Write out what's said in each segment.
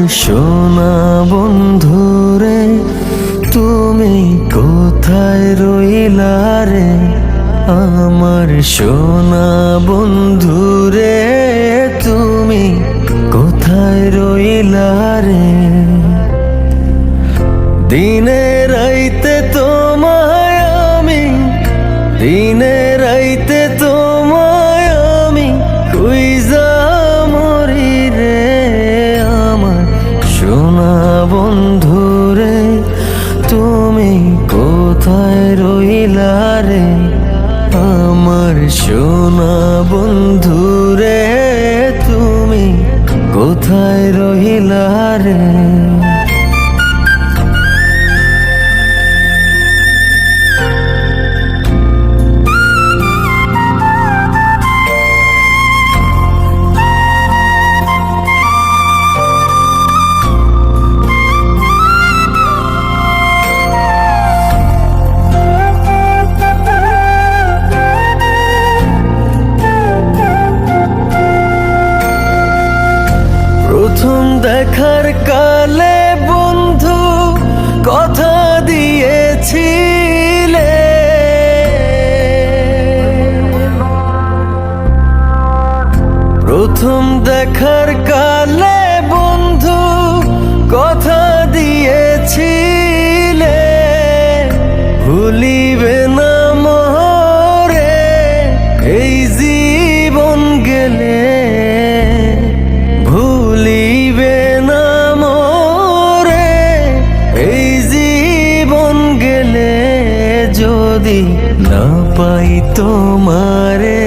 সোনা বন্ধুরে তুমি কোথায় রইলা রে? আমার সোনা বন্ধুরে তুমি কোথায় রইলা রে? দিনে রাইতে তোমায় আমি, দিনে রাইতে তোমায় আমি খুঁজা মরি রে। আমার সোনা বন্ধুরে তুমি কোথায় রইলা রে? আমার সোনা বন্ধুরে তুমি কোথায় রইলা রে? প্রথম দেখার কালে বন্ধু কথা দিয়েছিলে, প্রথম দেখার কালে বন্ধু কথা দিয়েছিলে, ভুলিবে না মোরে এই জীবন গেলে, ভুলিবে না মোরে এই জীবন গেলে। যদি না পাই তোমারে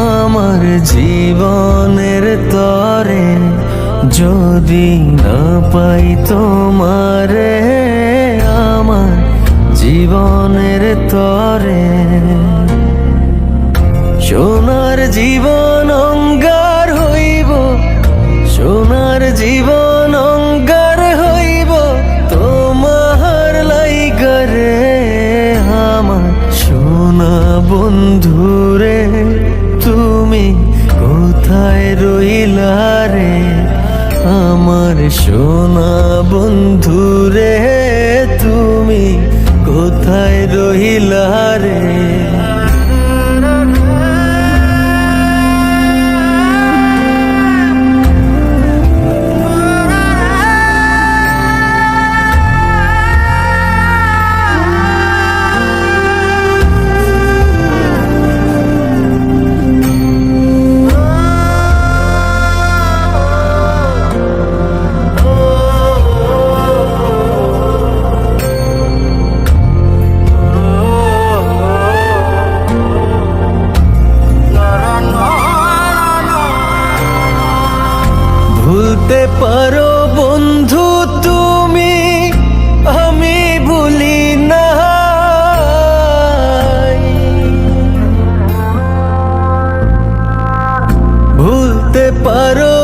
আমার জীবনের তরে, যদি না পাই তোমারে আমার জীবনের তরে, সোনার জীবন অঙ্গার হইব, সোনার জীবন অঙ্গার হইব তোমার লাইগা রে। আমার সোনা বন্ধুরে তুমি কোথায় রইলা রে? আমার সোনা বন্ধুরে তুমি কোথায় রইলা রে? ভুলতে পারো বন্ধু তুমি, আমি ভুলি না। ভুলতে পারো